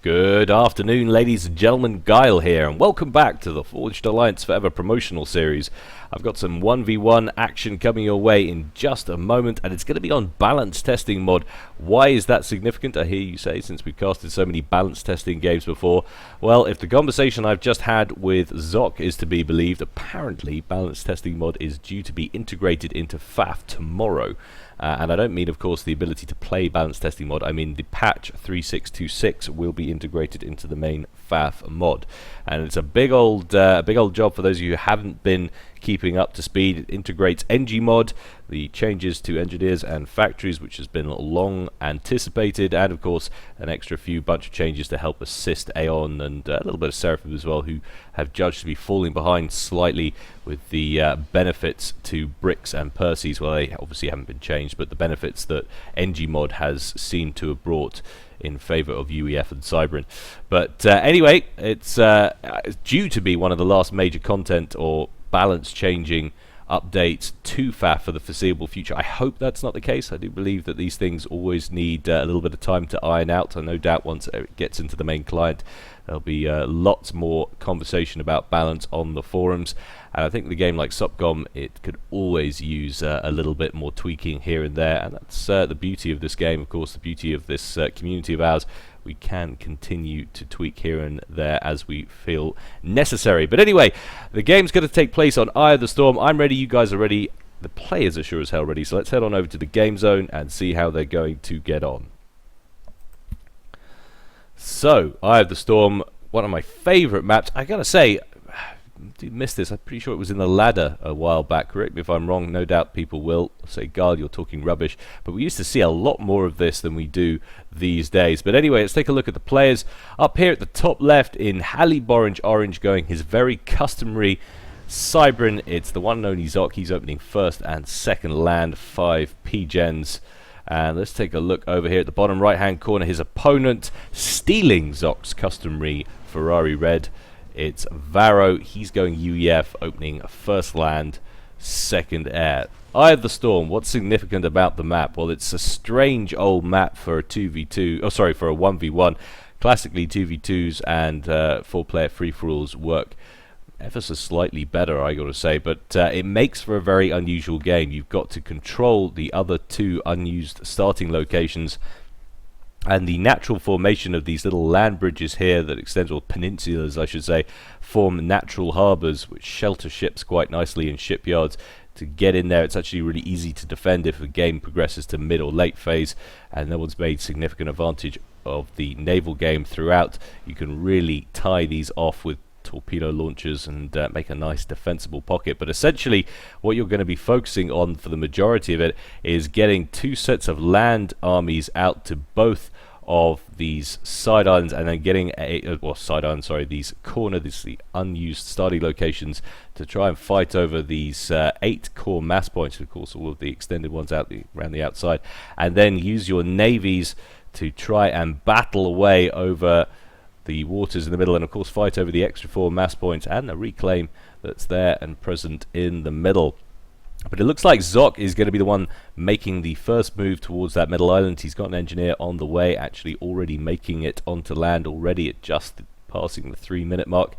Good afternoon, ladies and gentlemen, Gyle here, and welcome back to the Forged Alliance Forever promotional series. I've got some 1v1 action coming your way in just a moment, and it's going to be on balance testing mod. Why is that significant, I hear you say, since we've casted so many balance testing games before? Well, if the conversation I've just had with Zock is to be believed, apparently balance testing mod is due to be integrated into FAF tomorrow. And I don't mean, of course, the ability to play balance testing mod. I mean the patch 3626 will be integrated into the main FAF mod, and it's a big old job for those of you who haven't been keeping up to speed. It integrates NG mod, the changes to engineers and factories, which has been long anticipated, and of course an extra few bunch of changes to help assist Aeon and a little bit of Seraphim as well, who have judged to be falling behind slightly with the benefits to Bricks and Percy's. Well, they obviously haven't been changed, but the benefits that NG mod has seemed to have brought in favour of UEF and Cybrin. But anyway, it's due to be one of the last major content or balance changing updates to FAF for the foreseeable future. I hope that's not the case. I do believe that these things always need a little bit of time to iron out. I no doubt once it gets into the main client, there'll be lots more conversation about balance on the forums. And I think the game like Subcom, it could always use a little bit more tweaking here and there. And that's the beauty of this game, of course, the beauty of this community of ours. We can continue to tweak here and there as we feel necessary. But anyway, the game's going to take place on Eye of the Storm. I'm ready, you guys are ready, the players are sure as hell ready. So let's head on over to the game zone and see how they're going to get on. So, Eye of the Storm, one of my favourite maps. I gotta say, I did miss this. I'm pretty sure it was in the ladder a while back. Correct me if I'm wrong. No doubt people will say, Gyle, you're talking rubbish. But we used to see a lot more of this than we do these days. But anyway, let's take a look at the players. Up here at the top left in Hallie Orange going his very customary Cybrin. It's the one and only Zock. He's opening first and second land, 5 P-Gens. And let's take a look over here at the bottom right hand corner. His opponent stealing Zock's customary Ferrari red. It's Varro. He's going UEF, opening first land, second air. Eye of the Storm, what's significant about the map? Well, it's a strange old map for a 2v2, oh sorry, for a 1v1. Classically 2v2s and 4-player free-for-alls work ever so slightly better, I gotta say, but it makes for a very unusual game. You've got to control the other two unused starting locations, and the natural formation of these little land bridges here that extend, or peninsulas I should say, form natural harbours which shelter ships quite nicely in shipyards. To get in there, it's actually really easy to defend if the game progresses to mid or late phase, and no one's made significant advantage of the naval game throughout. You can really tie these off with torpedo launchers and make a nice defensible pocket. But essentially what you're going to be focusing on for the majority of it is getting two sets of land armies out to both of these side islands, and then getting these the unused starting locations, to try and fight over these 8 core mass points, of course all of the extended ones out around the outside, and then use your navies to try and battle away over the waters in the middle, and of course fight over the extra 4 mass points and the reclaim that's there and present in the middle. But it looks like Zock is going to be the one making the first move towards that middle island. He's got an engineer on the way, actually already making it onto land already at just passing the 3-minute mark.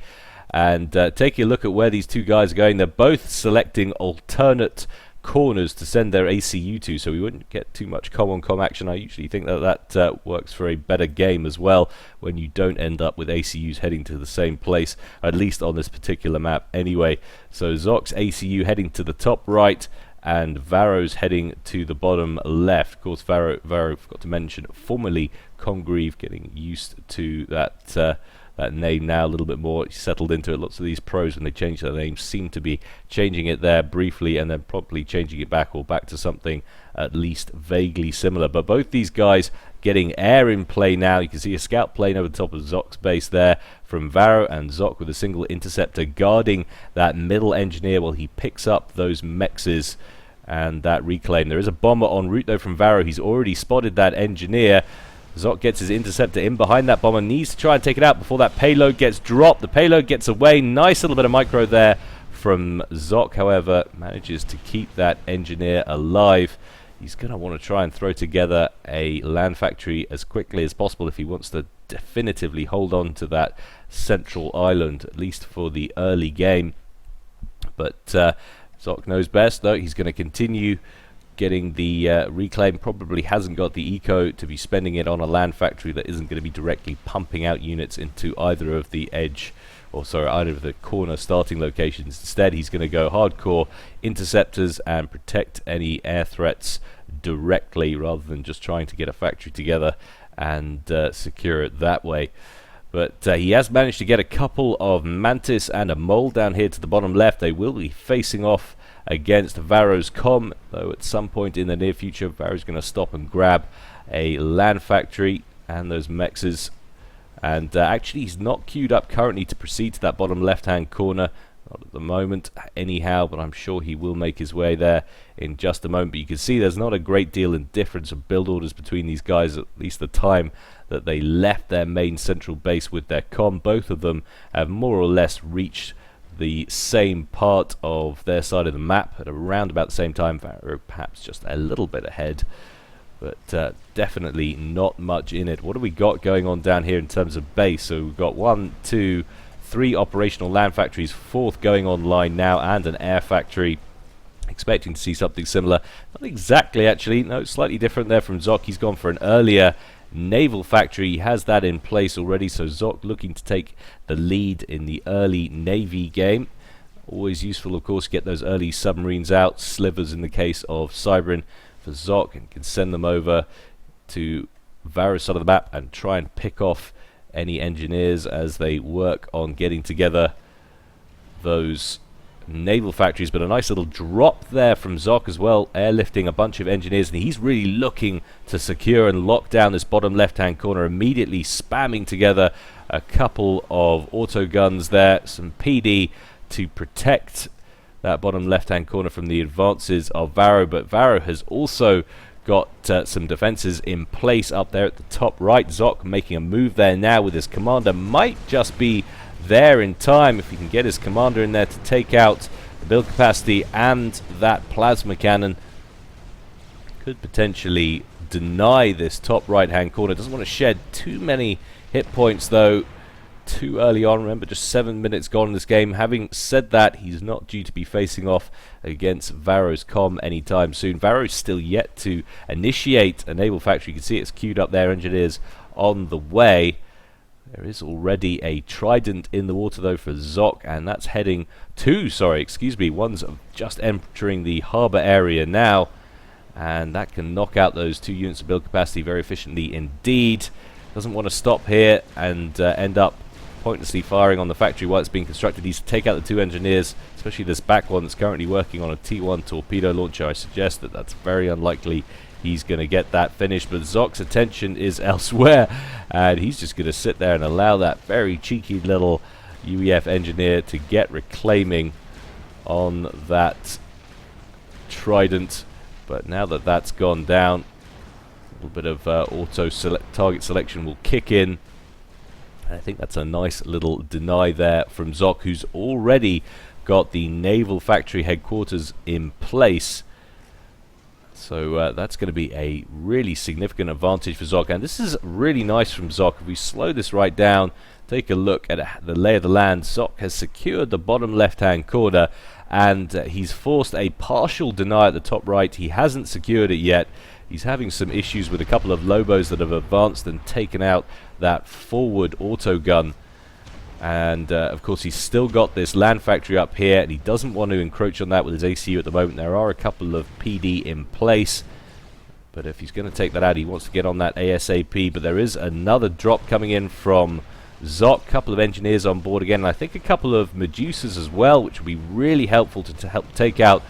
And taking a look at where these two guys are going, they're both selecting alternate corners to send their ACU to, so we wouldn't get too much com-on-com action. I usually think that works for a better game as well, when you don't end up with ACUs heading to the same place, at least on this particular map anyway. So Zock's ACU heading to the top right, and Varro's heading to the bottom left. Of course, Varro, forgot to mention, formerly Congreve, getting used to that name now a little bit more. He settled into it. Lots of these pros, when they change their names, seem to be changing it there briefly and then promptly changing it back, or back to something at least vaguely similar. But both these guys getting air in play now. You can see a scout plane over the top of Zock's base there from Varro, and Zock with a single interceptor guarding that middle engineer while he picks up those mexes and that reclaim. There is a bomber en route though from Varro. He's already spotted that engineer. Zock gets his interceptor in behind that bomber, needs to try and take it out before that payload gets dropped. The payload gets away. Nice little bit of micro there from Zock, however, manages to keep that engineer alive. He's going to want to try and throw together a land factory as quickly as possible if he wants to definitively hold on to that central island, at least for the early game. But Zock knows best, though. He's going to continue getting the reclaim. Probably hasn't got the eco to be spending it on a land factory that isn't going to be directly pumping out units into either of the edge, or sorry, either of the corner starting locations. Instead, he's going to go hardcore interceptors and protect any air threats directly, rather than just trying to get a factory together and secure it that way. But he has managed to get a couple of Mantis and a Mole down here to the bottom left. They will be facing off against Varro's comm, though at some point in the near future Varro's going to stop and grab a land factory and those mexes. And actually he's not queued up currently to proceed to that bottom left hand corner, not at the moment anyhow, but I'm sure he will make his way there in just a moment. But you can see there's not a great deal in difference of build orders between these guys, at least the time that they left their main central base with their comm. Both of them have more or less reached the same part of their side of the map at around about the same time. Varro perhaps just a little bit ahead, but definitely not much in it. What have we got going on down here in terms of base? So we've got 1, 2, 3 operational land factories, 4th going online now, and an air factory. Expecting to see something similar. Not exactly, actually. No, slightly different there from Zock. He's gone for an earlier naval factory. He has that in place already, so Zock looking to take the lead in the early navy game. Always useful, of course, to get those early submarines out, slivers in the case of Cybrin for Zock, and can send them over to Varro's side of the map and try and pick off any engineers as they work on getting together those naval factories. But a nice little drop there from Zock as well, airlifting a bunch of engineers, and he's really looking to secure and lock down this bottom left hand corner, immediately spamming together a couple of auto guns there, some PD to protect that bottom left hand corner from the advances of Varro. But Varro has also got some defenses in place up there at the top right. Zock making a move there now with his commander, might just be there in time if he can get his commander in there to take out the build capacity and that plasma cannon. Could potentially deny this top right hand corner. Doesn't want to shed too many hit points though too early on. Remember, just 7 minutes gone in this game. Having said that, he's not due to be facing off against Varro's comm anytime soon. Varro's still yet to initiate a naval factory. You can see it's queued up there, engineers on the way. There is already a Trident in the water though for Zock, and that's heading to, one's just entering the harbour area now, and that can knock out those 2 units of build capacity very efficiently indeed. Doesn't want to stop here and end up pointlessly firing on the factory while it's being constructed. He's to take out the 2 engineers, especially this back one that's currently working on a T1 torpedo launcher. I suggest that that's very unlikely he's going to get that finished, but Zock's attention is elsewhere, and he's just going to sit there and allow that very cheeky little UEF engineer to get reclaiming on that Trident. But now that that's gone down, a little bit of auto target selection will kick in. I think that's a nice little deny there from Zock, who's already got the naval factory headquarters in place. So that's going to be a really significant advantage for Zock, and this is really nice from Zock. If we slow this right down, take a look at the lay of the land. Zock has secured the bottom left hand corner, and he's forced a partial deny at the top right. He hasn't secured it yet. He's having some issues with a couple of Lobos that have advanced and taken out that forward auto gun. And of course he's still got this land factory up here, and he doesn't want to encroach on that with his ACU at the moment. There are a couple of PD in place, but if he's going to take that out, he wants to get on that ASAP. But there is another drop coming in from Zock, a couple of engineers on board again, and I think a couple of Medusas as well, which will be really helpful to help take out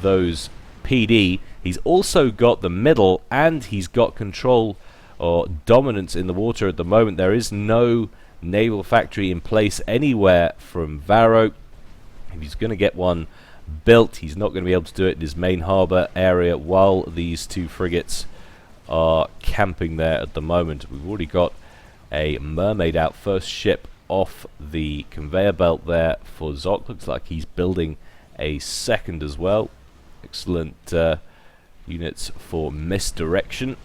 those PD. He's also got the middle, and he's got control or dominance in the water at the moment. There is no naval factory in place anywhere from Varro. If he's going to get one built, he's not going to be able to do it in his main harbour area while these 2 frigates are camping there at the moment. We've already got a Mermaid out, first ship off the conveyor belt there for Zock. Looks like he's building a second as well. Excellent units for misdirection.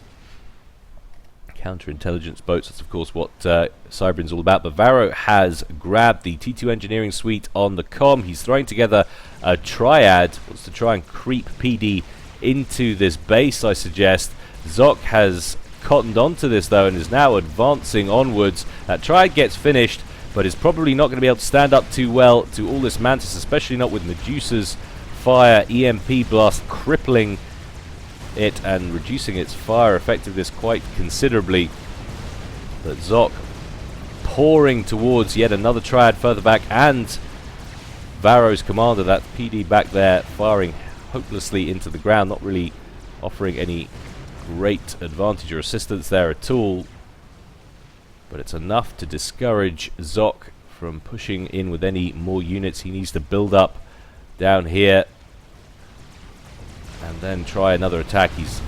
counterintelligence boats. That's of course what Cyberin's all about. But Varro has grabbed the T2 engineering suite on the comm. He's throwing together a triad. Wants to try and creep PD into this base, I suggest. Zock has cottoned onto this though and is now advancing onwards. That triad gets finished, but is probably not going to be able to stand up too well to all this Mantis, especially not with Medusa's fire. EMP blast crippling it and reducing its fire effectiveness quite considerably. But Zock pouring towards yet another triad further back, and Varro's commander, that PD back there, firing hopelessly into the ground, not really offering any great advantage or assistance there at all. But it's enough to discourage Zock from pushing in with any more units. He needs to build up down here and then try another attack. He's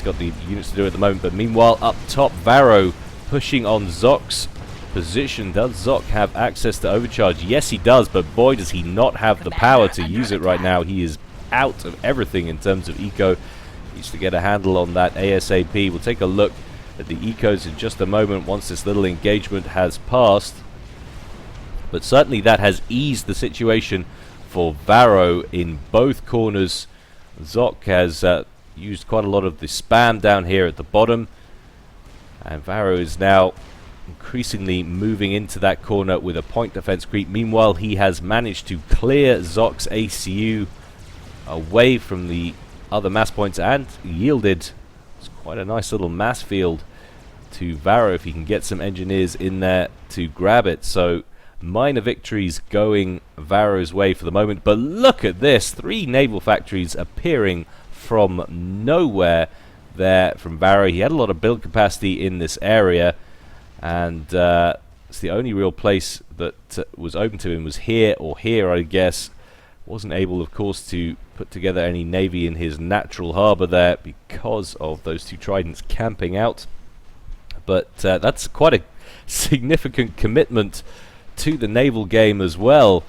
got the units to do at the moment. But meanwhile, up top, Varro pushing on Zock's position. Does Zock have access to overcharge? Yes, he does, but boy, does he not have the power to use it right now. He is out of everything in terms of eco. He needs to get a handle on that ASAP. We'll take a look at the ecos in just a moment once this little engagement has passed. But certainly that has eased the situation for Varro in both corners. Zock has used quite a lot of the spam down here at the bottom, and Varro is now increasingly moving into that corner with a point defense creep. Meanwhile, he has managed to clear Zock's ACU away from the other mass points and yielded quite a nice little mass field to Varro if he can get some engineers in there to grab it. So minor victories going Varro's way for the moment. But look at this, 3 naval factories appearing from nowhere there from Varro. He had a lot of build capacity in this area, and it's the only real place that was open to him was here or here, I guess. Wasn't able, of course, to put together any navy in his natural harbour there because of those 2 tridents camping out. But that's quite a significant commitment to the naval game as well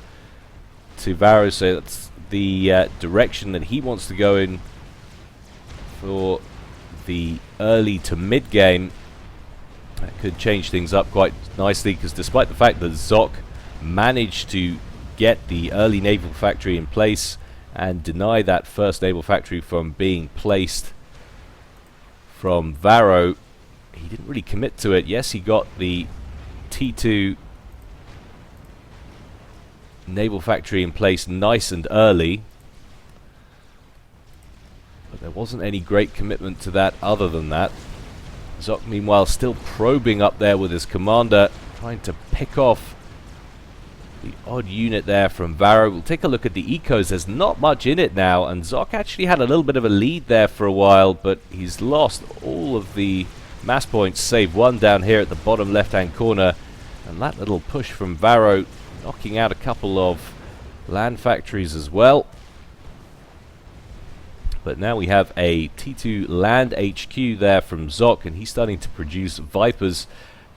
to Varro. So that's the direction that he wants to go in for the early to mid game. That could change things up quite nicely, because despite the fact that Zock managed to get the early naval factory in place and deny that first naval factory from being placed from Varro, he didn't really commit to it. Yes, he got the T2 naval factory in place nice and early, but there wasn't any great commitment to that other than that. Zock, meanwhile, still probing up there with his commander, trying to pick off the odd unit there from Varro. We'll take a look at the ecos. There's not much in it now, and Zock actually had a little bit of a lead there for a while, but he's lost all of the mass points, save 1 down here at the bottom left-hand corner. And that little push from Varro knocking out a couple of land factories as well. But now we have a T2 land HQ there from Zock, and he's starting to produce Vipers.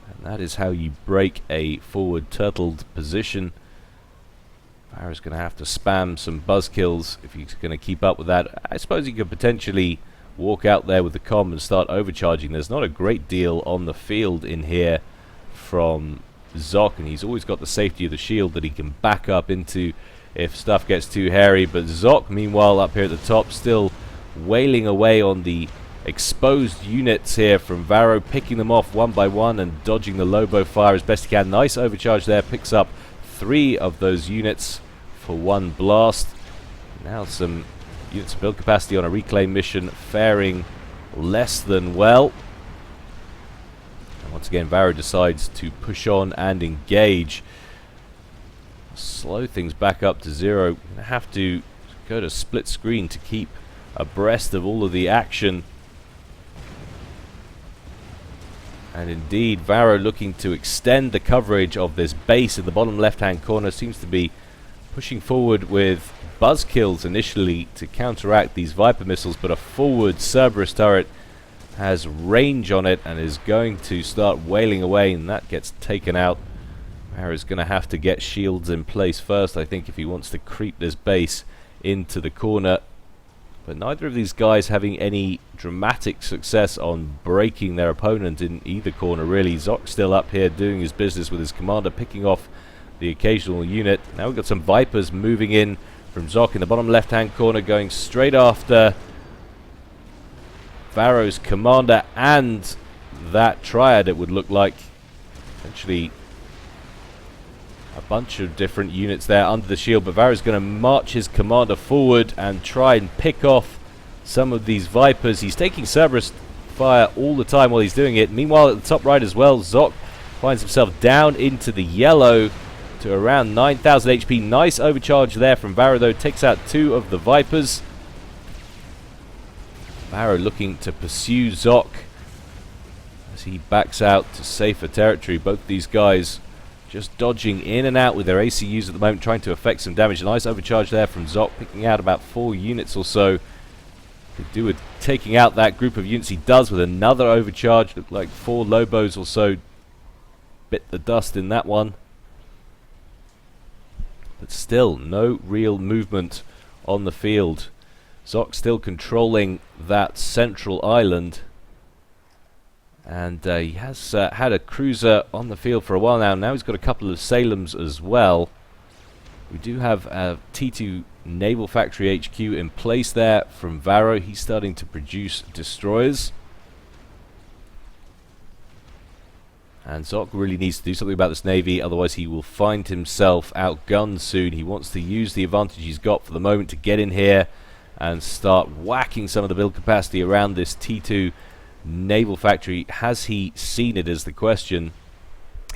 And that is how you break a forward turtled position. Varro's going to have to spam some buzzkills if he's going to keep up with that. I suppose he could potentially walk out there with the comm and start overcharging. There's not a great deal on the field in here from Zock, and he's always got the safety of the shield that he can back up into if stuff gets too hairy. But Zock, meanwhile, up here at the top, still wailing away on the exposed units here from Varro, picking them off one by one and dodging the Lobo fire as best he can. Nice overcharge there, picks up 3 of those units for 1 blast. Now some units of build capacity on a reclaim mission faring less than well. And once again, Varro decides to push on and engage. Slow things back up to 0. We're going to have to go to split screen to keep abreast of all of the action. And indeed, Varro looking to extend the coverage of this base in the bottom left-hand corner. Seems to be pushing forward with buzzkills initially to counteract these Viper missiles, but a forward Cerberus turret has range on it and is going to start wailing away, and that gets taken out. Varro's going to have to get shields in place first, I think, if he wants to creep this base into the corner. But neither of these guys having any dramatic success on breaking their opponent in either corner, really. Zock still up here doing his business with his commander, picking off the occasional unit. Now we've got some Vipers moving in from Zock in the bottom left-hand corner, going straight after Varro's commander and that triad, it would look like. Essentially a bunch of different units there under the shield, but Varro's going to march his commander forward and try and pick off some of these Vipers. He's taking Cerberus fire all the time while he's doing it. Meanwhile, at the top right as well, Zock finds himself down into the yellow to around 9,000 HP. Nice overcharge there from Varro, though. Takes out 2 of the Vipers. Varro looking to pursue Zock as he backs out to safer territory. Both these guys just dodging in and out with their ACUs at the moment, trying to effect some damage. A nice overcharge there from Zock, picking out about 4 units or so. Could do with taking out that group of units. He does with another overcharge. Looked like 4 Lobos or so bit the dust in that one. But still, no real movement on the field. Zock still controlling that central island. And he has had a cruiser on the field for a while now. Now he's got a couple of Salems as well. We do have a T2 Naval Factory HQ in place there from Varro. He's starting to produce destroyers. And Zock really needs to do something about this navy, otherwise he will find himself outgunned soon. He wants to use the advantage he's got for the moment to get in here and start whacking some of the build capacity around this T2 Naval Factory. Has he seen it is the question.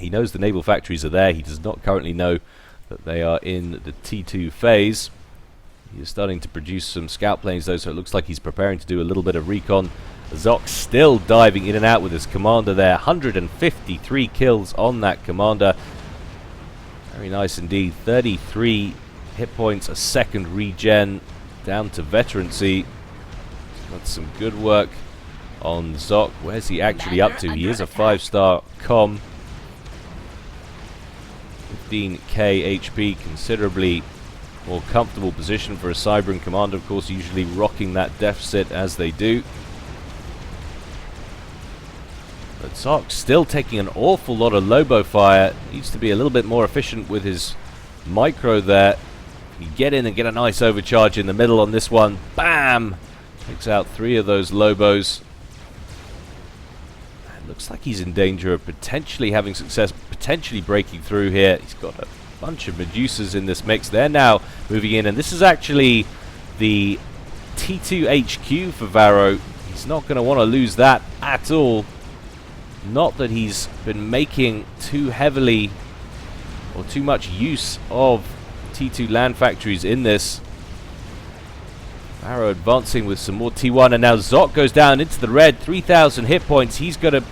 He knows the naval factories are there. He does not currently know that they are in the T2 phase. He is starting to produce some scout planes though, so it looks like he's preparing to do a little bit of recon. Zock still diving in and out with his commander there. 153 kills on that commander. Very nice indeed. 33 hit points, a second regen, down to veterancy. That's some good work on Zock. Where's he actually up to? He is a 5-star com. 15k HP, considerably more comfortable position for a Cybran commander, of course, usually rocking that deficit as they do. But Zock still taking an awful lot of Lobo fire. Needs to be a little bit more efficient with his micro there. You get in and get a nice overcharge in the middle on this one. Bam! Takes out 3 of those Lobos. And looks like he's in danger of potentially having success, potentially breaking through here. He's got a bunch of Medusas in this mix. They're now moving in, and this is actually the T2 HQ for Varro. He's not going to want to lose that at all. Not that he's been making too heavily or too much use of T2 land factories in this. Varro advancing with some more T1, and now Zock goes down into the red. 3,000 hit points. He's going to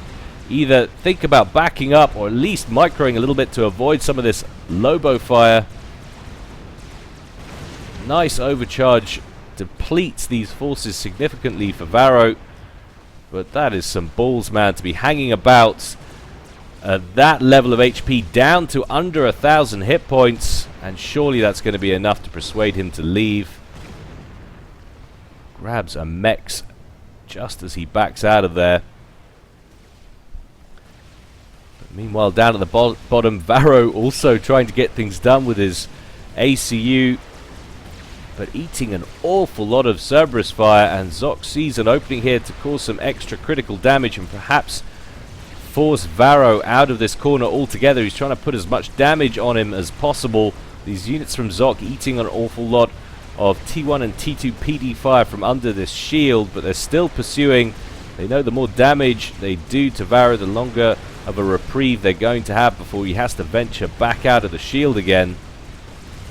either think about backing up or at least microing a little bit to avoid some of this Lobo fire. Nice overcharge. Depletes these forces significantly for Varro. But that is some balls, man, to be hanging about that level of HP down to under 1,000 hit points. And surely that's going to be enough to persuade him to leave. Grabs a Mex just as he backs out of there. But meanwhile, down at the bottom, Varro also trying to get things done with his ACU. But eating an awful lot of Cerberus fire, and Zock sees an opening here to cause some extra critical damage and perhaps force Varro out of this corner altogether. He's trying to put as much damage on him as possible. These units from Zock eating an awful lot of T1 and T2 PD fire from under this shield, but they're still pursuing. They know the more damage they do to Varro, the longer of a reprieve they're going to have before he has to venture back out of the shield again.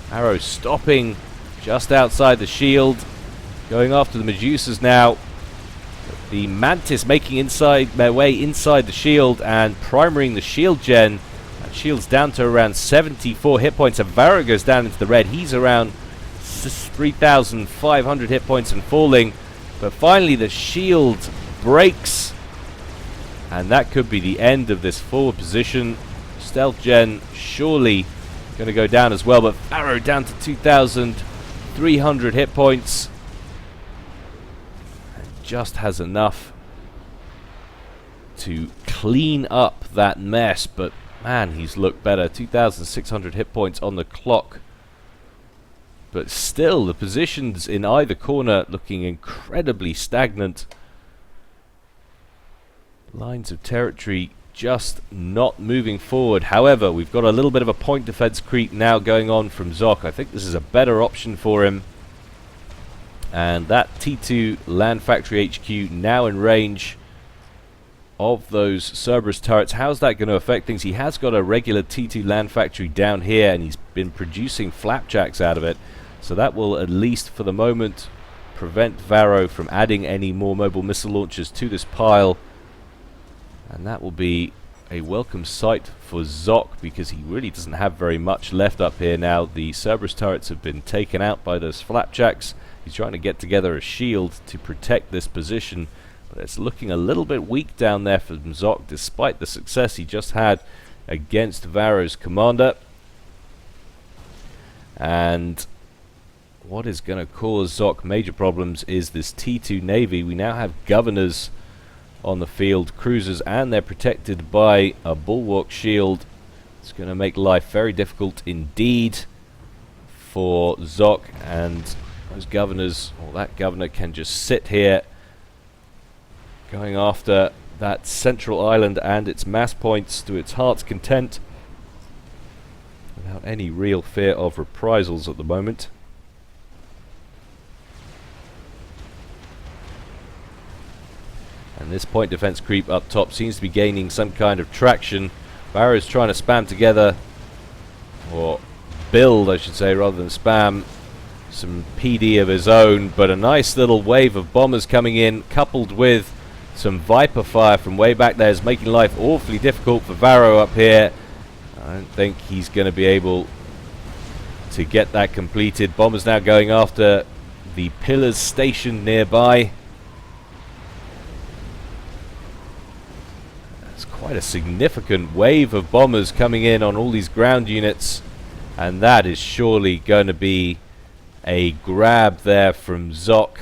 Varro stopping just outside the shield, going after the Medusas now. The Mantis making their way inside the shield and primarying the shield gen. That shield's down to around 74 hit points, and Varro goes down into the red. He's around 3,500 hit points and falling. But finally the shield breaks, and that could be the end of this forward position. Stealth gen surely going to go down as well, but Varro down to 2,300 hit points. just has enough to clean up that mess, but man, he's looked better. 2,600 hit points on the clock. But still, the positions in either corner looking incredibly stagnant. Lines of territory just not moving forward. However, we've got a little bit of a point defense creep now going on from Zock. I think this is a better option for him. And that T2 Land Factory HQ now in range of those Cerberus turrets. How's that going to affect things? He has got a regular T2 Land Factory down here, and he's been producing flapjacks out of it. So that will, at least for the moment, prevent Varro from adding any more mobile missile launchers to this pile. And that will be a welcome sight for Zock, because he really doesn't have very much left up here now. The Cerberus turrets have been taken out by those flapjacks. He's trying to get together a shield to protect this position, but it's looking a little bit weak down there from Zock, despite the success he just had against Varro's commander. And what is going to cause Zock major problems is this T2 Navy. We now have governors on the field, cruisers, and they're protected by a bulwark shield. It's going to make life very difficult indeed for Zock, and those governors, or that governor, can just sit here going after that central island and its mass points to its heart's content without any real fear of reprisals at the moment. And this point defense creep up top seems to be gaining some kind of traction. Varro's trying to spam together, or build I should say rather than spam, some PD of his own, but a nice little wave of bombers coming in, coupled with some Viper fire from way back there, is making life awfully difficult for Varro up here. I don't think he's going to be able to get that completed. Bombers now going after the pillars stationed nearby. There's quite a significant wave of bombers coming in on all these ground units, and that is surely going to be a grab there from Zock.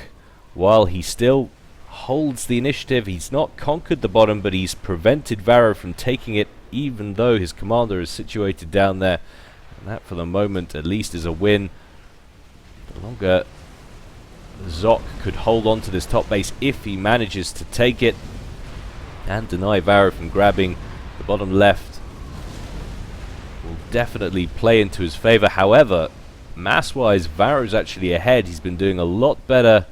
While he still holds the initiative, he's not conquered the bottom, but he's prevented Varro from taking it, even though his commander is situated down there. And that, for the moment at least, is a win. The longer Zock could hold on to this top base, if he manages to take it and deny Varro from grabbing the bottom left, will definitely play into his favor. However, mass-wise, Varro's actually ahead. He's been doing a lot better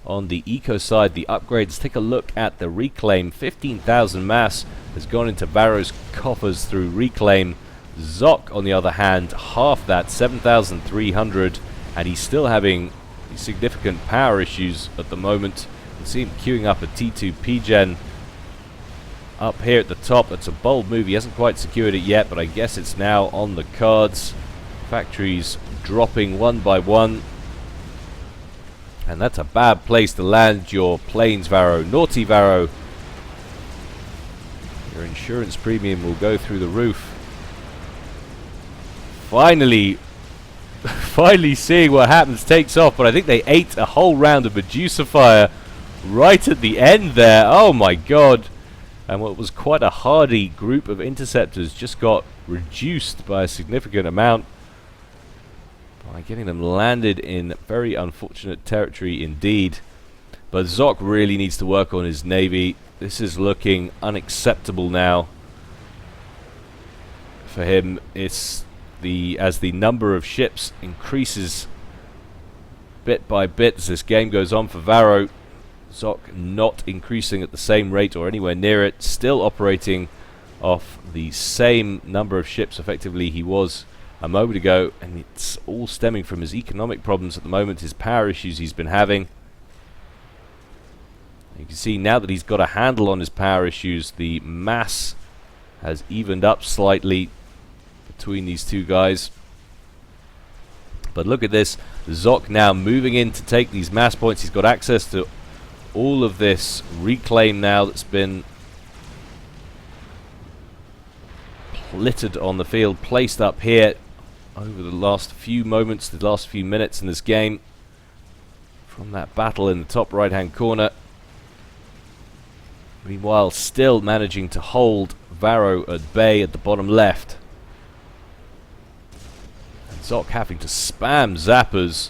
on the eco side. The upgrades, take a look at the reclaim. 15,000 mass has gone into Varro's coffers through reclaim. Zock, on the other hand, half that, 7,300, and he's still having significant power issues at the moment. You can see him queuing up a T2 PGen up here at the top. That's a bold move. He hasn't quite secured it yet, but I guess it's now on the cards. Factories dropping one by one, and that's a bad place to land your planes, Varro. Naughty Varro. Your insurance premium will go through the roof. Finally seeing what happens, takes off, but I think they ate a whole round of Medusa fire right at the end there. Oh my god. And what was quite a hardy group of interceptors just got reduced by a significant amount by getting them landed in very unfortunate territory indeed. But Zock really needs to work on his navy. This is looking unacceptable now for him. It's as the number of ships increases bit by bit as this game goes on for Varro. Zock not increasing at the same rate or anywhere near it, still operating off the same number of ships effectively he was a moment ago, and it's all stemming from his economic problems at the moment, his power issues he's been having. You can see now that he's got a handle on his power issues, the mass has evened up slightly between these two guys. But look at this, Zock now moving in to take these mass points. He's got access to all of this reclaim now that's been littered on the field, placed up here over the last few moments, the last few minutes in this game from that battle in the top right hand corner. Meanwhile, still managing to hold Varro at bay at the bottom left. And Zock having to spam zappers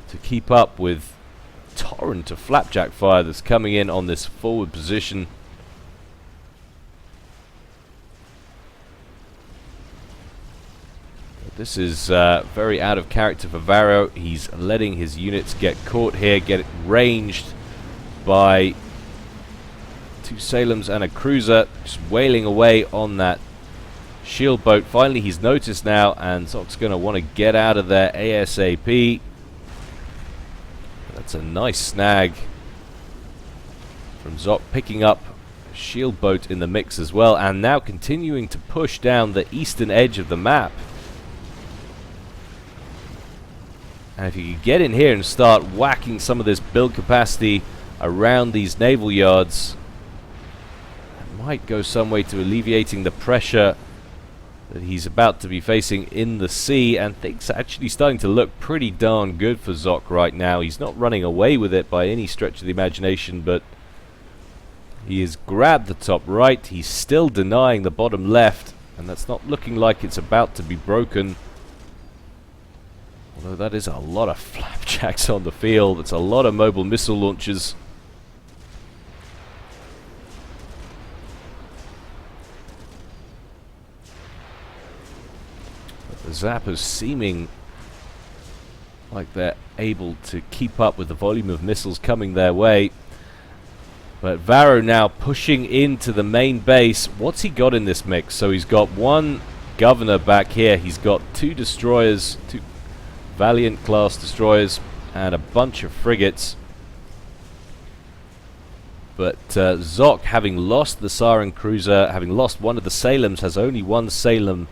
to keep up with torrent of flapjack fire that's coming in on this forward position. This is very out of character for Varro. He's letting his units get caught here, get ranged by 2 Salems and a cruiser, just wailing away on that shield boat. Finally, he's noticed now, and Zock's going to want to get out of there ASAP. That's a nice snag from Zock, picking up a shield boat in the mix as well, and now continuing to push down the eastern edge of the map. And if you could get in here and start whacking some of this build capacity around these naval yards, that might go some way to alleviating the pressure that he's about to be facing in the sea. And things are actually starting to look pretty darn good for Zock right now. He's not running away with it by any stretch of the imagination, but he has grabbed the top right. He's still denying the bottom left, and that's not looking like it's about to be broken. Although that is a lot of flapjacks on the field. It's a lot of mobile missile launchers. But the zappers seeming like they're able to keep up with the volume of missiles coming their way. But Varro now pushing into the main base. What's he got in this mix? So he's got 1 governor back here. He's got 2 destroyers, 2 Valiant class destroyers, and a bunch of frigates. But Zock, having lost the Siren cruiser, having lost one of the Salems, has only 1 Salem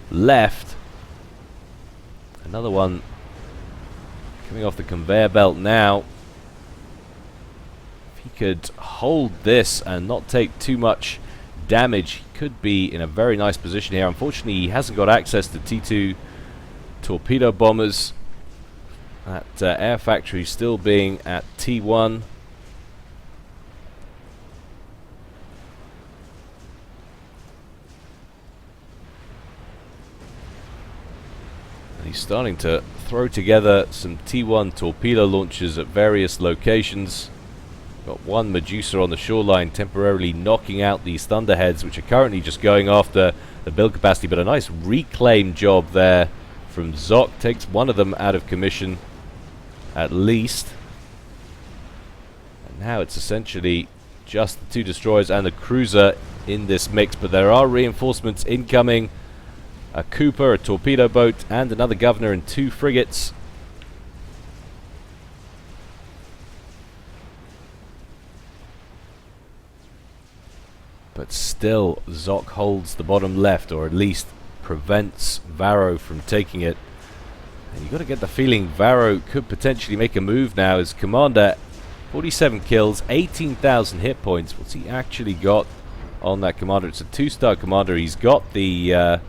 left. Another one coming off the conveyor belt now. If he could hold this and not take too much damage, he could be in a very nice position here. Unfortunately, he hasn't got access to T2 torpedo bombers. That air factory still being at T1. And he's starting to throw together some T1 torpedo launchers at various locations. Got 1 Medusa on the shoreline temporarily knocking out these Thunderheads, which are currently just going after the build capacity, but a nice reclaim job there from Zock. Takes 1 of them out of commission at least. And now it's essentially just the 2 destroyers and the cruiser in this mix, but there are reinforcements incoming. A Cooper, a torpedo boat, and another governor and 2 frigates. But still, Zock holds the bottom left, or at least prevents Varro from taking it. And you've got to get the feeling Varro could potentially make a move now. As commander, 47 kills, 18,000 hit points. What's he actually got on that commander? It's a 2-star commander. He's got the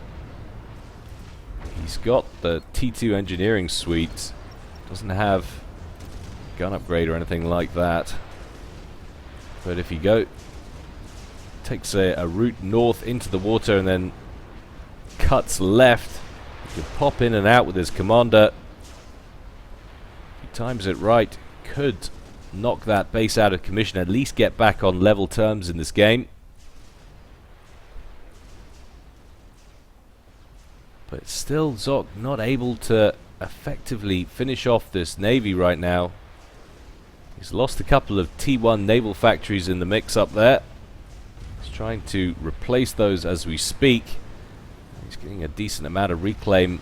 T2 engineering suite. Doesn't have gun upgrade or anything like that. But if you takes a route north into the water and then cuts left, he can pop in and out with his commander. If he times it right, could knock that base out of commission, at least get back on level terms in this game. But still, Zock not able to effectively finish off this navy right now. He's lost a couple of T1 naval factories in the mix up there. He's trying to replace those as we speak. He's getting a decent amount of reclaim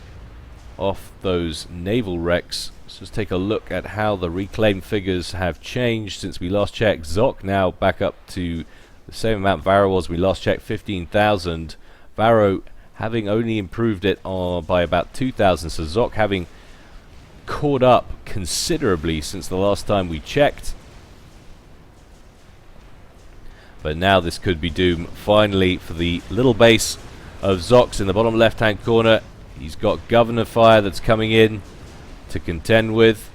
off those naval wrecks. Let's just take a look at how the reclaim figures have changed since we last checked. Zock now back up to the same amount Varro was. We last checked 15,000. Varro having only improved it by about 2,000. So Zock having caught up considerably since the last time we checked. But now this could be doom finally for the little base of Zock's in the bottom left hand corner. He's got governor fire that's coming in to contend with,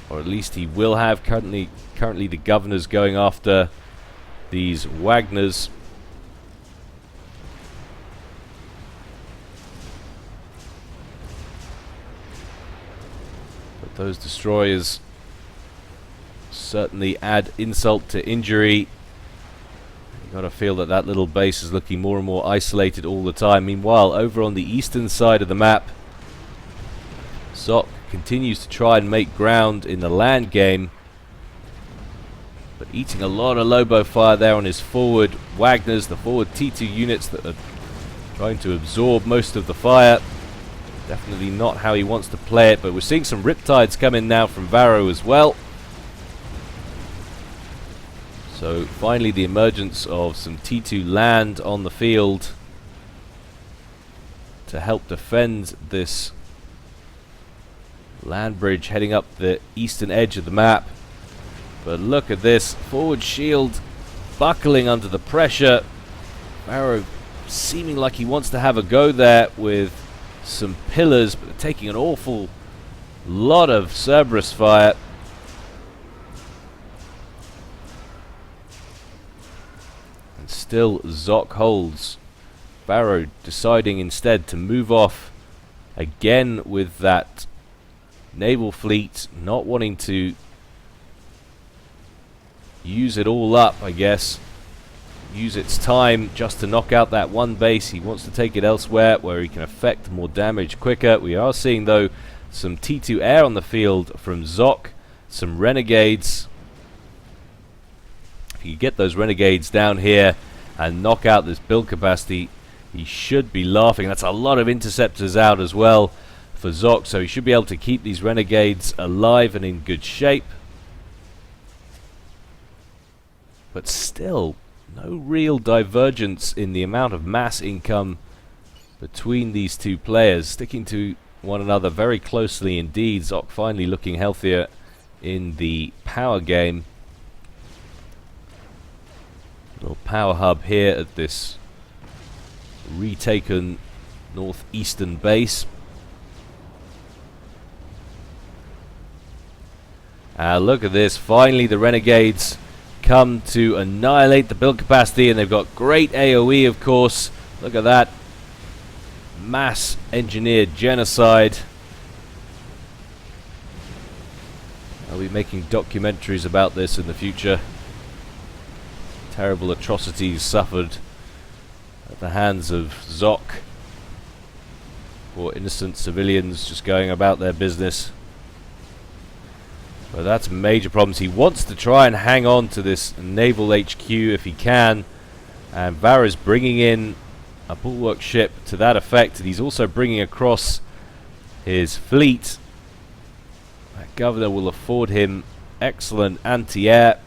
or at least he will have. Currently the governor's going after these Wagners. But those destroyers certainly add insult to injury. You got to feel that that little base is looking more and more isolated all the time. Meanwhile, over on the eastern side of the map, Zock continues to try and make ground in the land game, but eating a lot of Lobo fire there on his forward Wagners, the forward T2 units that are trying to absorb most of the fire. Definitely not how he wants to play it, but we're seeing some Riptides come in now from Varro as well. So finally the emergence of some T2 land on the field to help defend this land bridge heading up the eastern edge of the map. But look at this forward shield buckling under the pressure. Varro seeming like he wants to have a go there with some pillars, but taking an awful lot of Cerberus fire. And still Zock holds. Varro deciding instead to move off again with that naval fleet, not wanting to use it all up, I guess. Use its time just to knock out that one base. He wants to take it elsewhere where he can affect more damage quicker. We are seeing, though, some T2 air on the field from Zock. Some renegades. If you get those renegades down here and knock out this build capacity, he should be laughing. That's a lot of interceptors out as well for Zock, so he should be able to keep these renegades alive and in good shape. But still, no real divergence in the amount of mass income between these two players, sticking to one another very closely indeed. Zock finally looking healthier in the power game. Little power hub here at this retaken northeastern base. Look at this, finally the renegades come to annihilate the build capacity, and they've got great AoE, of course. Look at that mass engineered genocide. I'll be making documentaries about this in the future. Terrible atrocities suffered at the hands of Zock, or innocent civilians just going about their business. But that's major problems. He wants to try and hang on to this naval HQ if he can. And Varro's bringing in a bulwark ship to that effect. And he's also bringing across his fleet. That governor will afford him excellent anti-air.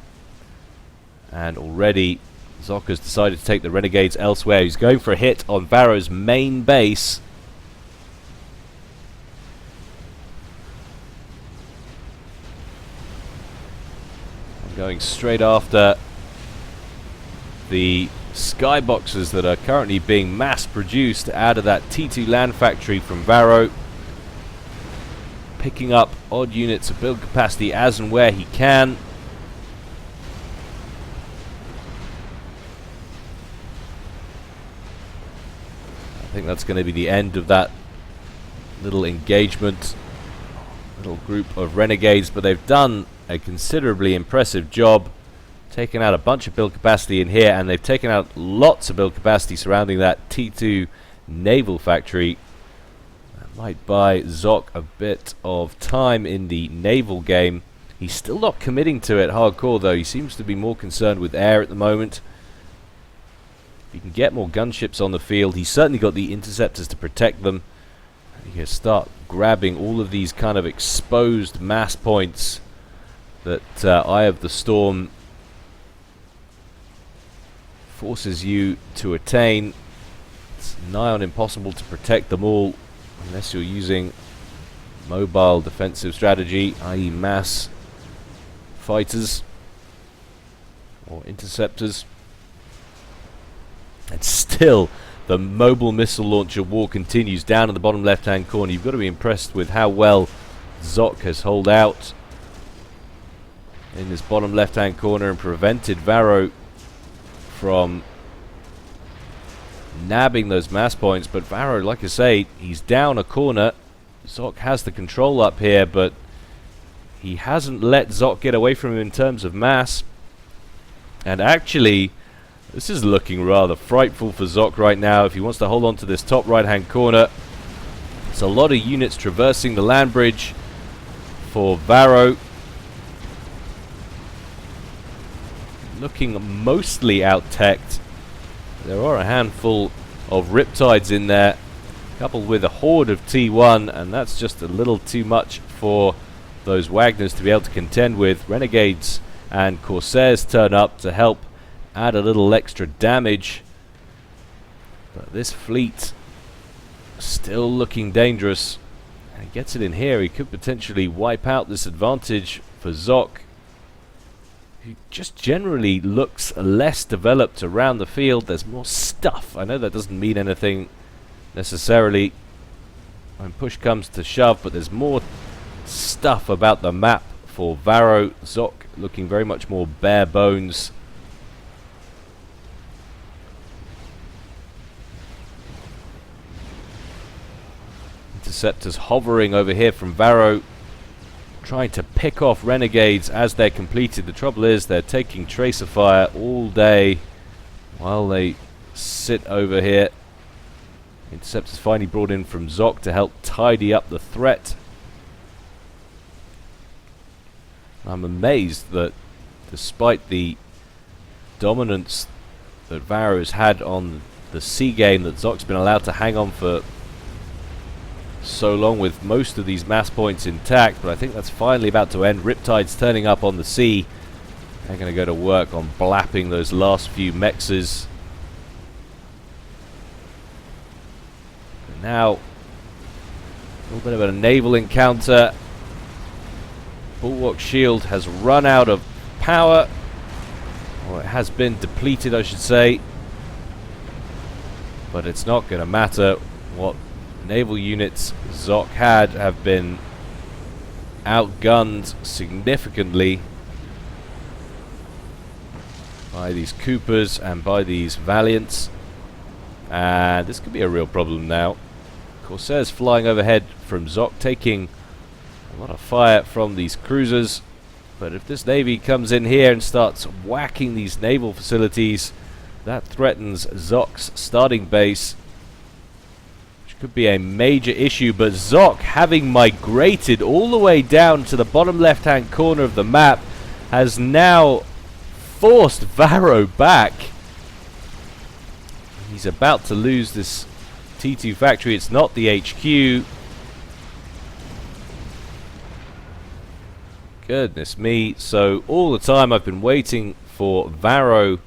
And already Zock has decided to take the renegades elsewhere. He's going for a hit on Varro's main base. Going straight after the skyboxes that are currently being mass produced out of that T2 land factory from Varro. Picking up odd units of build capacity as and where he can. I think that's going to be the end of that little engagement. Little group of renegades, but they've done a considerably impressive job, taking out a bunch of build capacity in here, and they've taken out lots of build capacity surrounding that T2 naval factory. That might buy Zock a bit of time in the naval game. He's still not committing to it hardcore, though. He seems to be more concerned with air at the moment. If he can get more gunships on the field, he's certainly got the interceptors to protect them. He can start grabbing all of these kind of exposed mass points that Eye of the Storm forces you to attain. It's nigh on impossible to protect them all unless you're using mobile defensive strategy, i.e. mass fighters or interceptors. And still the mobile missile launcher war continues down in the bottom left hand corner. You've got to be impressed with how well Zock has held out in this bottom left hand corner and prevented Varro from nabbing those mass points, but Varro, like I say, he's down a corner. Zock has the control up here, but he hasn't let Zock get away from him in terms of mass. And actually, this is looking rather frightful for Zock right now if he wants to hold on to this top right-hand corner. It's a lot of units traversing the land bridge for Varro. Looking mostly out-teched. There are a handful of Riptides in there, coupled with a horde of T1, and that's just a little too much for those Wagners to be able to contend with. Renegades and Corsairs turn up to help add a little extra damage. But this fleet still looking dangerous. And he gets it in here. He could potentially wipe out this advantage for Zock, who just generally looks less developed around the field. There's more stuff. I know that doesn't mean anything necessarily when push comes to shove, but there's more stuff about the map for Varro. Zock looking very much more bare bones. Interceptors hovering over here from Varro, trying to pick off renegades as they're completed. The trouble is they're taking tracer fire all day while they sit over here. Interceptors finally brought in from Zock to help tidy up the threat. I'm amazed that despite the dominance that Varro's had on the sea game, that Zock's been allowed to hang on for so long with most of these mass points intact. But I think that's finally about to end. Riptides turning up on the sea. They're going to go to work on blapping those last few mexes. But now, a little bit of a naval encounter. Bulwark shield has run out of power, or it has been depleted, I should say. But it's not going to matter. What naval units Zock had have been outgunned significantly by these Coopers and by these Valiants, and this could be a real problem now. Corsairs flying overhead from Zock, taking a lot of fire from these cruisers, but if this navy comes in here and starts whacking these naval facilities, that threatens Zock's starting base, could be a major issue. But Zock, having migrated all the way down to the bottom left hand corner of the map, has now forced Varro back. He's about to lose this T2 factory. It's not the HQ. Goodness me. So all the time I've been waiting for Varro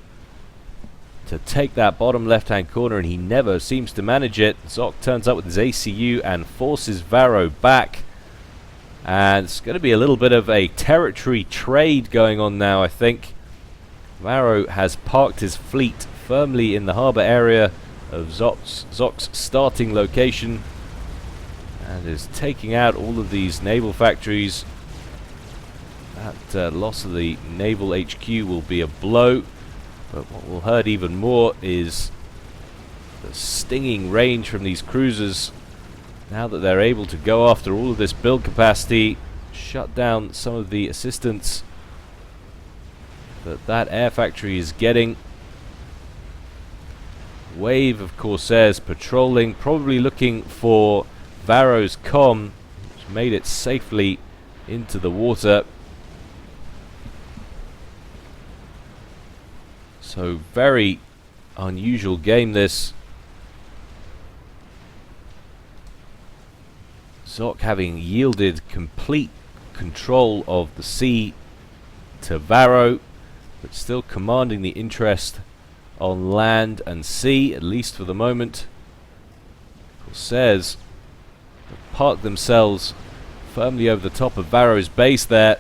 to take that bottom left hand corner, and he never seems to manage it. Zock turns up with his ACU and forces Varro back, and it's going to be a little bit of a territory trade going on now. I think Varro has parked his fleet firmly in the harbour area of Zock's starting location and is taking out all of these naval factories. That loss of the naval HQ will be a blow. But what will hurt even more is the stinging range from these cruisers. Now that they're able to go after all of this build capacity, shut down some of the assistance that air factory is getting. Wave of Corsairs patrolling, probably looking for Varro's comm, which made it safely into the water. So very unusual game this. Zock having yielded complete control of the sea to Varro, but still commanding the interest on land and sea, at least for the moment. Corsairs have parked themselves firmly over the top of Varro's base there.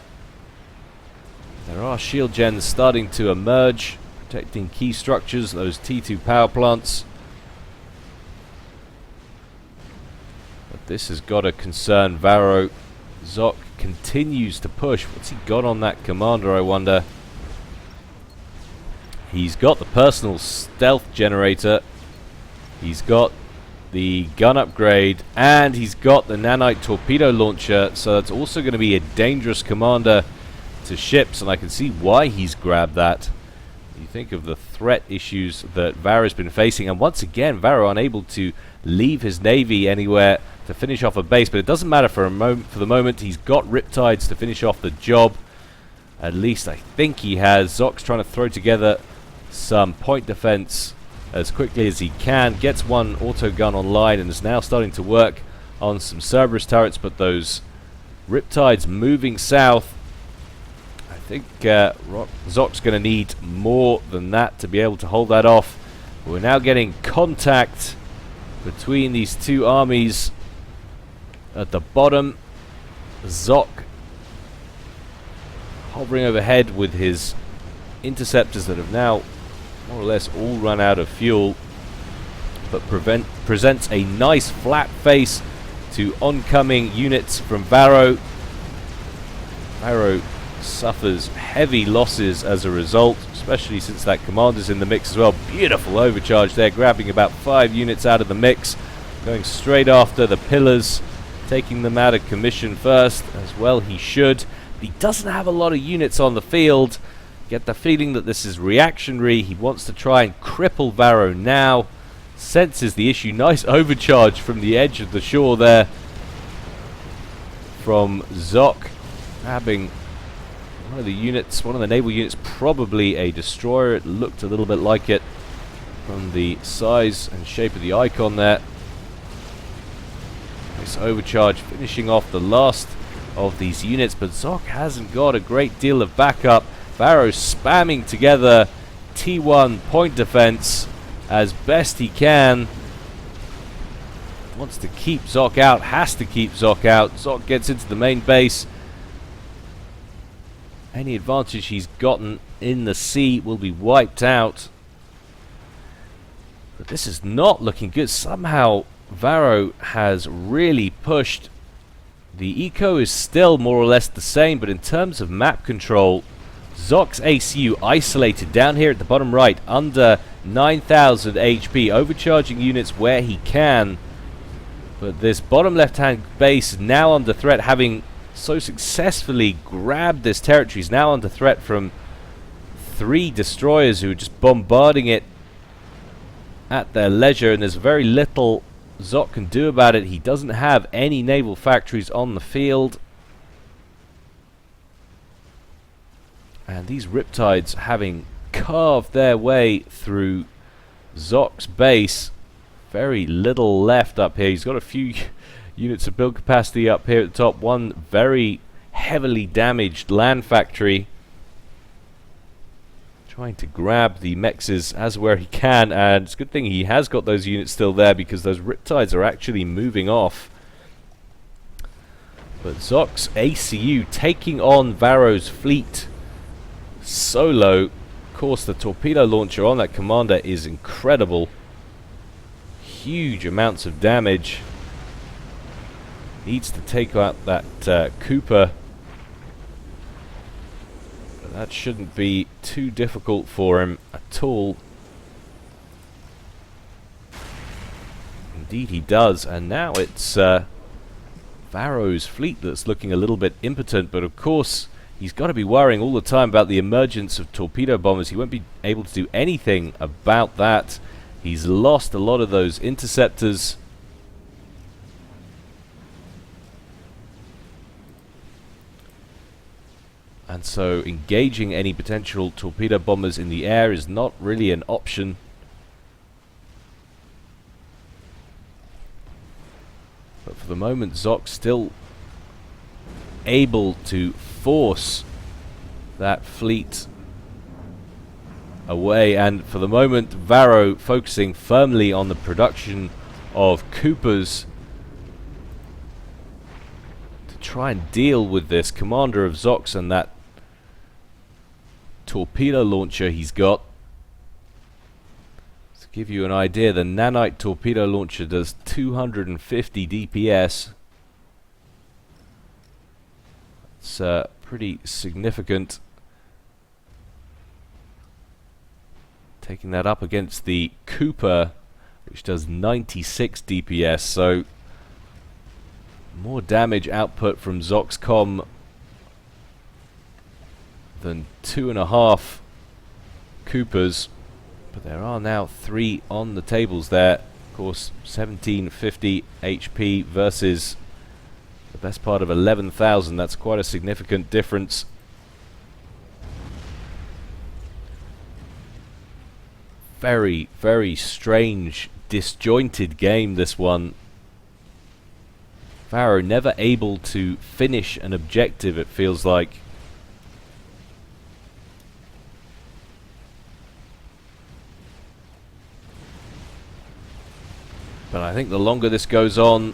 There are shield gens starting to emerge, protecting key structures, those T2 power plants. But this has got to concern Varro. Zock continues to push. What's he got on that commander, I wonder? He's got the personal stealth generator. He's got the gun upgrade, and he's got the nanite torpedo launcher, so that's also going to be a dangerous commander to ships, and I can see why he's grabbed that. You think of the threat issues that Varro's been facing, and once again Varro unable to leave his navy anywhere to finish off a base, but it doesn't matter for the moment. He's got Riptides to finish off the job. At least I think he has. Zock's trying to throw together some point defense as quickly as he can, gets one auto gun online and is now starting to work on some Cerberus turrets, but those Riptides moving south, I think Zock's going to need more than that to be able to hold that off. We're now getting contact between these two armies at the bottom. Zock hovering overhead with his interceptors that have now more or less all run out of fuel, but presents a nice flat face to oncoming units from Varro. Varro suffers heavy losses as a result, especially since that commander's in the mix as well. Beautiful overcharge there, grabbing about 5 units out of the mix, going straight after the pillars, taking them out of commission first, as well he should. But he doesn't have a lot of units on the field. Get the feeling that this is reactionary. He wants to try and cripple Varro now. Senses the issue. Nice overcharge from the edge of the shore there from Zock, grabbing one of the units, one of the naval units, probably a destroyer. It looked a little bit like it from the size and shape of the icon there. Nice overcharge, finishing off the last of these units, but Zock hasn't got a great deal of backup. Varro spamming together T1 point defense as best he can. Wants to keep Zock out, has to keep Zock out. Zock gets into the main base. Any advantage he's gotten in the sea will be wiped out. But this is not looking good. Somehow Varro has really pushed. The eco is still more or less the same, but in terms of map control, Zock's ACU isolated down here at the bottom right, under 9,000 HP, overcharging units where he can. But this bottom left-hand base now under threat, having so successfully grabbed this territory, is now under threat from 3 destroyers who are just bombarding it at their leisure, and there's very little Zock can do about it. He doesn't have any naval factories on the field. And these Riptides, having carved their way through Zock's base, very little left up here. He's got a few units of build capacity up here at the top. One very heavily damaged land factory. Trying to grab the mexes as where he can, and it's a good thing he has got those units still there, because those Riptides are actually moving off. But Zock's ACU taking on Varro's fleet solo. Of course, the torpedo launcher on that commander is incredible. Huge amounts of damage. Needs to take out that Cooper. But that shouldn't be too difficult for him at all. Indeed he does, and now it's Varro's fleet that's looking a little bit impotent, but of course he's got to be worrying all the time about the emergence of torpedo bombers. He won't be able to do anything about that. He's lost a lot of those interceptors. And so engaging any potential torpedo bombers in the air is not really an option. But for the moment, Zock's still able to force that fleet away, and for the moment Varro focusing firmly on the production of Coopers to try and deal with this commander of Zock's and that torpedo launcher he's got. To give you an idea, the nanite torpedo launcher does 250 DPS. It's pretty significant. taking that up against the Cooper, which does 96 DPS, so more damage output from Zock's comm than 2.5 Coopers, but there are now 3 on the tables there. Of course, 1750 HP versus the best part of 11,000. That's quite a significant difference. Very, very strange, disjointed game, this one. Varro never able to finish an objective, it feels like. But I think the longer this goes on,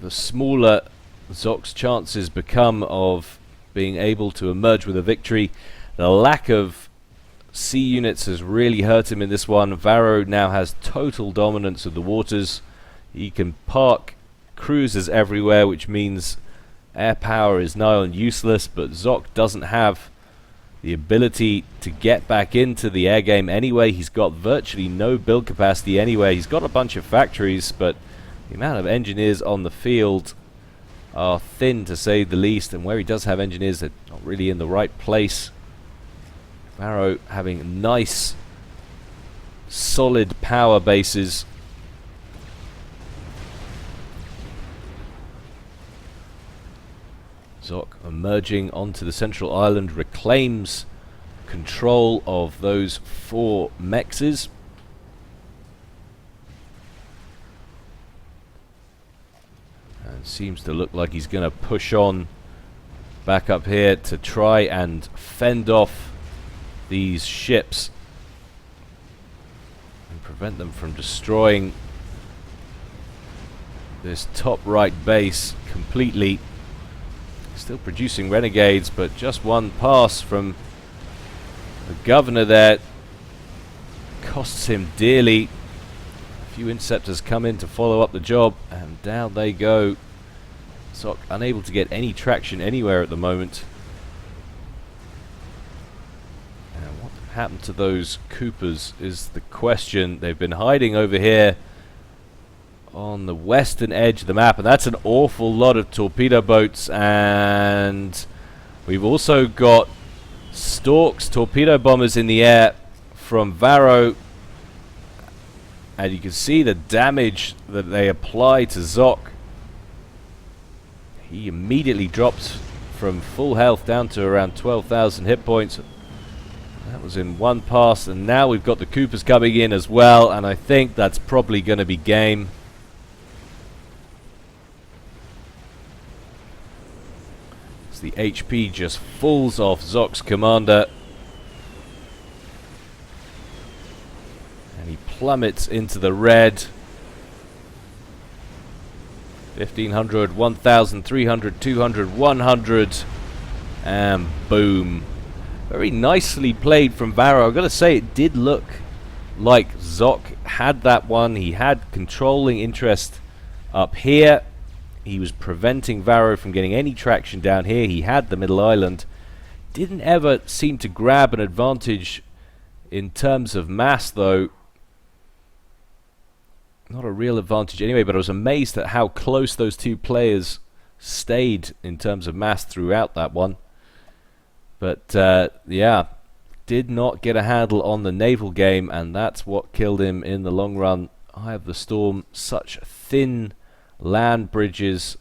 the smaller Zock's chances become of being able to emerge with a victory. The lack of sea units has really hurt him in this one. Varro now has total dominance of the waters. He can park cruisers everywhere, which means air power is nigh on useless, but Zock doesn't have the ability to get back into the air game anyway. He's got virtually no build capacity anyway. He's got a bunch of factories, but the amount of engineers on the field are thin, to say the least, and where he does have engineers, they're not really in the right place. Varro having nice, solid power bases. Zock emerging onto the central island, reclaims control of those 4 mexes. And seems to look like he's going to push on back up here to try and fend off these ships and prevent them from destroying this top right base completely. Still producing renegades, but just one pass from the governor there costs him dearly. A few interceptors come in to follow up the job, and down they go. Zock unable to get any traction anywhere at the moment. And what happened to those Coopers is the question. They've been hiding over here on the western edge of the map, and that's an awful lot of torpedo boats. And we've also got Storks, torpedo bombers in the air from Varro, and you can see the damage that they apply to Zock. He immediately drops from full health down to around 12,000 hit points. That was in one pass, and now we've got the Coopers coming in as well, and I think that's probably going to be game. The HP just falls off Zock's commander, and he plummets into the red. 1,500, 1,300, 200, 100, and boom. Very nicely played from Varro. I've got to say, it did look like Zock had that one. He had controlling interest up here. He was preventing Varro from getting any traction down here. He had the middle island. Didn't ever seem to grab an advantage in terms of mass, though. Not a real advantage anyway, but I was amazed at how close those two players stayed in terms of mass throughout that one. But, yeah, did not get a handle on the naval game, and that's what killed him in the long run. Eye of the Storm, such thin land bridges,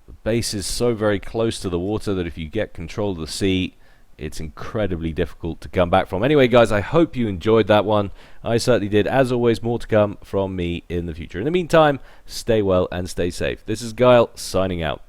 the base is so very close to the water that if you get control of the sea, it's incredibly difficult to come back from. Anyway, guys, I hope you enjoyed that one. I certainly did. As always, more to come from me in the future. In the meantime, stay well and stay safe. This is Gyle, signing out.